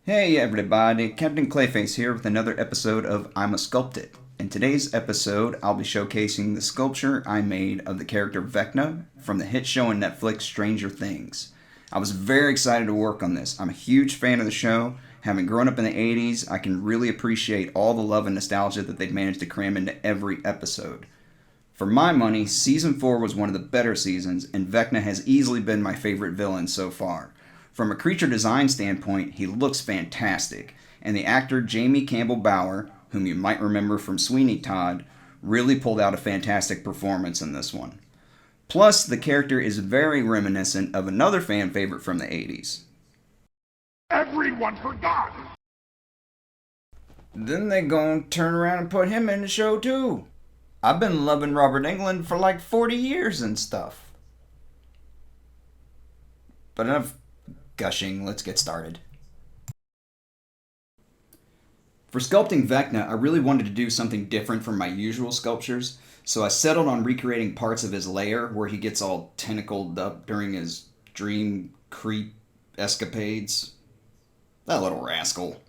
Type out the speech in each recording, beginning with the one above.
Hey everybody, Captain Clayface here with another episode of Imma Sculpted. In today's episode, I'll be showcasing the sculpture I made of the character Vecna from the hit show on Netflix Stranger Things. I was very excited to work on this. I'm a huge fan of the show. Having grown up in the 80s, I can really appreciate all the love and nostalgia that they've managed to cram into every episode. For my money, Season 4 was one of the better seasons, and Vecna has easily been my favorite villain so far. From a creature design standpoint, he looks fantastic, and the actor Jamie Campbell Bower, whom you might remember from Sweeney Todd, really pulled out a fantastic performance in this one. Plus, the character is very reminiscent of another fan favorite from the 80s. Everyone forgot! Then they gonna turn around and put him in the show too. I've been loving Robert Englund for like 40 years and stuff. But enough gushing, let's get started. For sculpting Vecna, I really wanted to do something different from my usual sculptures, so I settled on recreating parts of his lair where he gets all tentacled up during his dream creep escapades. That little rascal.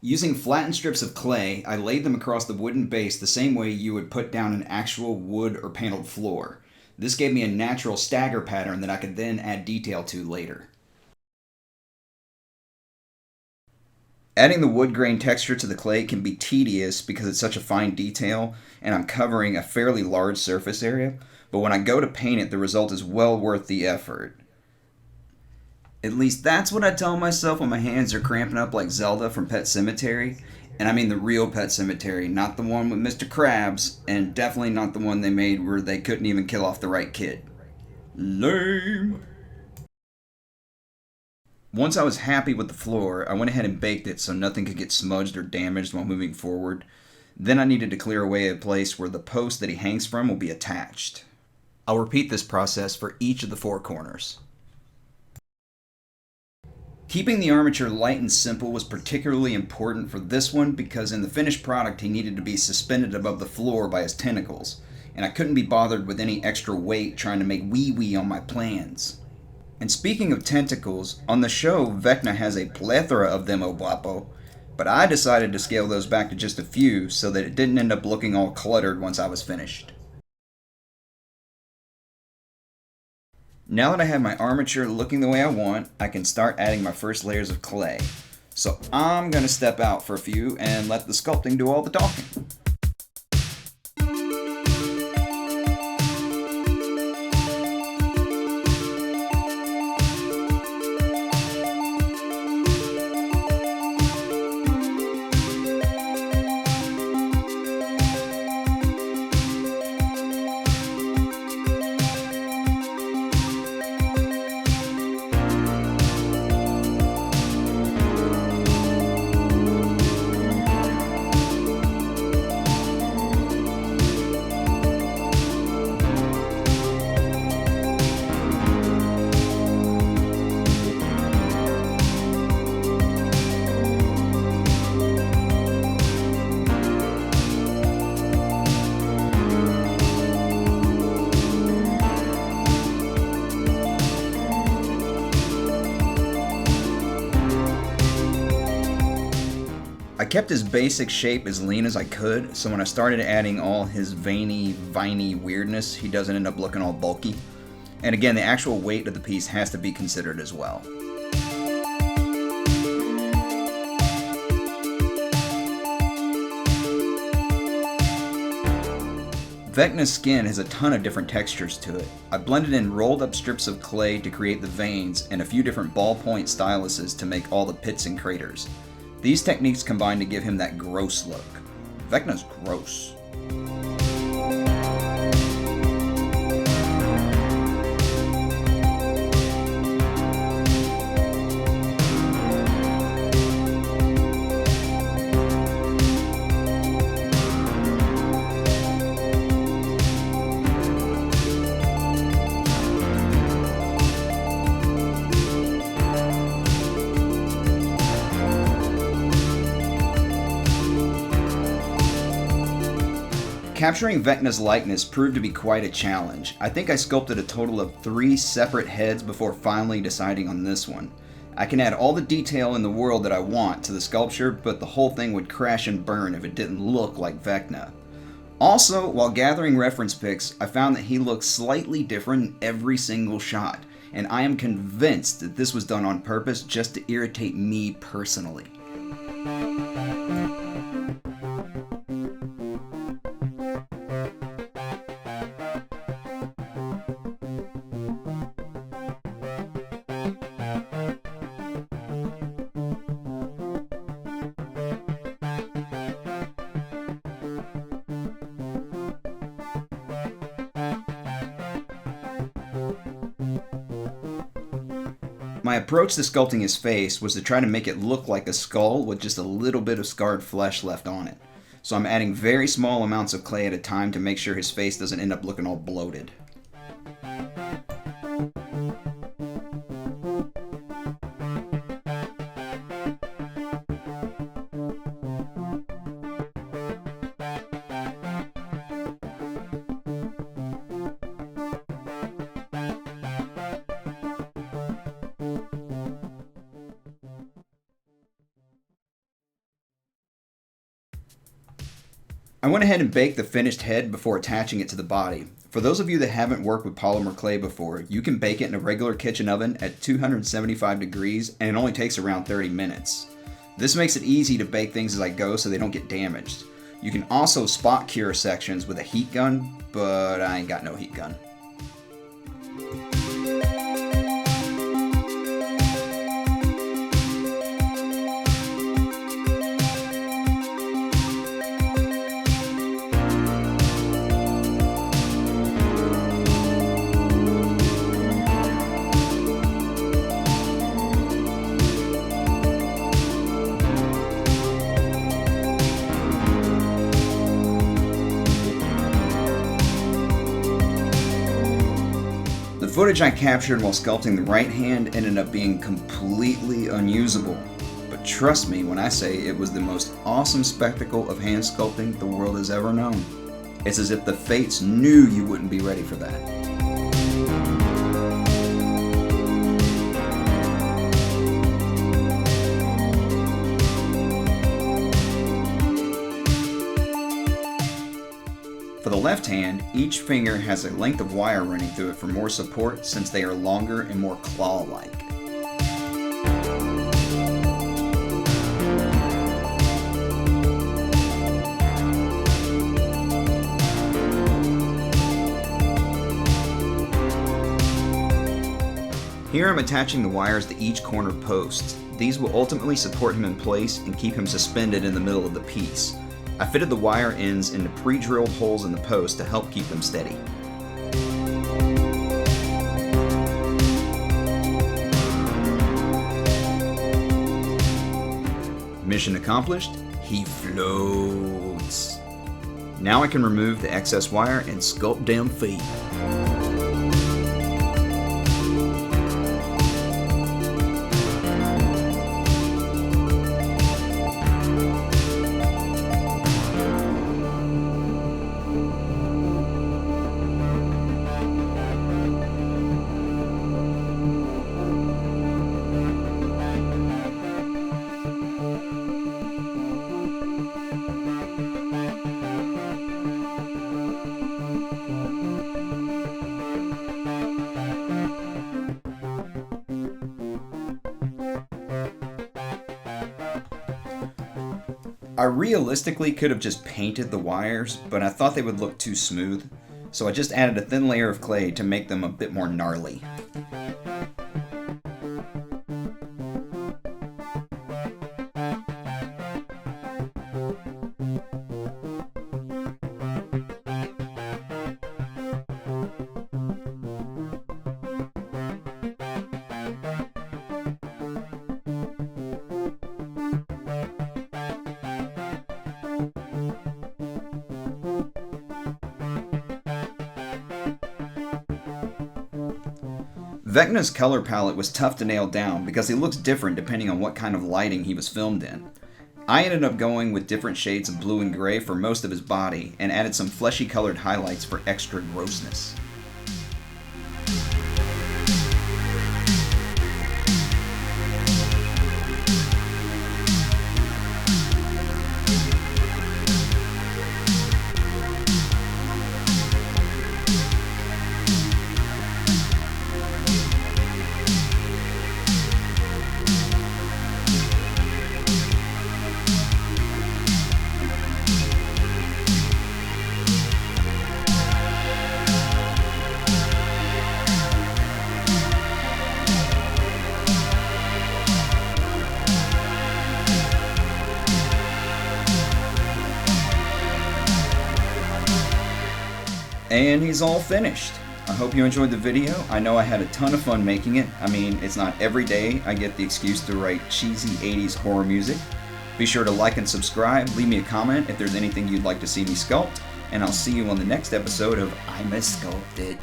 Using flattened strips of clay, I laid them across the wooden base the same way you would put down an actual wood or paneled floor. This gave me a natural stagger pattern that I could then add detail to later. Adding the wood grain texture to the clay can be tedious because it's such a fine detail, and I'm covering a fairly large surface area, but when I go to paint it, the result is well worth the effort. At least that's what I tell myself when my hands are cramping up like Zelda from Pet Sematary. And I mean the real Pet Sematary, not the one with Mr. Krabs, and definitely not the one they made where they couldn't even kill off the right kid. Lame! Once I was happy with the floor, I went ahead and baked it so nothing could get smudged or damaged while moving forward. Then I needed to clear away a place where the post that he hangs from will be attached. I'll repeat this process for each of the four corners. Keeping the armature light and simple was particularly important for this one because in the finished product he needed to be suspended above the floor by his tentacles, and I couldn't be bothered with any extra weight trying to make wee-wee on my plans. And speaking of tentacles, on the show Vecna has a plethora of them, oh guapo, but I decided to scale those back to just a few so that it didn't end up looking all cluttered once I was finished. Now that I have my armature looking the way I want, I can start adding my first layers of clay. So I'm going to step out for a few and let the sculpting do all the talking. I kept his basic shape as lean as I could, so when I started adding all his veiny, viney weirdness, he doesn't end up looking all bulky. And again, the actual weight of the piece has to be considered as well. Vecna's skin has a ton of different textures to it. I blended in rolled up strips of clay to create the veins and a few different ballpoint styluses to make all the pits and craters. These techniques combine to give him that gross look. Vecna's gross. Capturing Vecna's likeness proved to be quite a challenge. I think I sculpted a total of 3 separate heads before finally deciding on this one. I can add all the detail in the world that I want to the sculpture, but the whole thing would crash and burn if it didn't look like Vecna. Also, while gathering reference pics, I found that he looks slightly different in every single shot, and I am convinced that this was done on purpose just to irritate me personally. My approach to sculpting his face was to try to make it look like a skull with just a little bit of scarred flesh left on it. So I'm adding very small amounts of clay at a time to make sure his face doesn't end up looking all bloated. I went ahead and baked the finished head before attaching it to the body. For those of you that haven't worked with polymer clay before, you can bake it in a regular kitchen oven at 275 degrees and it only takes around 30 minutes. This makes it easy to bake things as I go so they don't get damaged. You can also spot cure sections with a heat gun, but I ain't got no heat gun. The footage I captured while sculpting the right hand ended up being completely unusable. But trust me when I say it was the most awesome spectacle of hand sculpting the world has ever known. It's as if the fates knew you wouldn't be ready for that. For the left hand, each finger has a length of wire running through it for more support since they are longer and more claw-like. Here I'm attaching the wires to each corner post. These will ultimately support him in place and keep him suspended in the middle of the piece. I fitted the wire ends into pre-drilled holes in the post to help keep them steady. Mission accomplished, he floats. Now I can remove the excess wire and sculpt them feet. I realistically could have just painted the wires, but I thought they would look too smooth, so I just added a thin layer of clay to make them a bit more gnarly. Vecna's color palette was tough to nail down because he looks different depending on what kind of lighting he was filmed in. I ended up going with different shades of blue and gray for most of his body and added some fleshy colored highlights for extra grossness. And he's all finished. I hope you enjoyed the video. I know I had a ton of fun making it. I mean, it's not every day I get the excuse to write cheesy 80s horror music. Be sure to like and subscribe, leave me a comment if there's anything you'd like to see me sculpt, and I'll see you on the next episode of Imma Sculpted.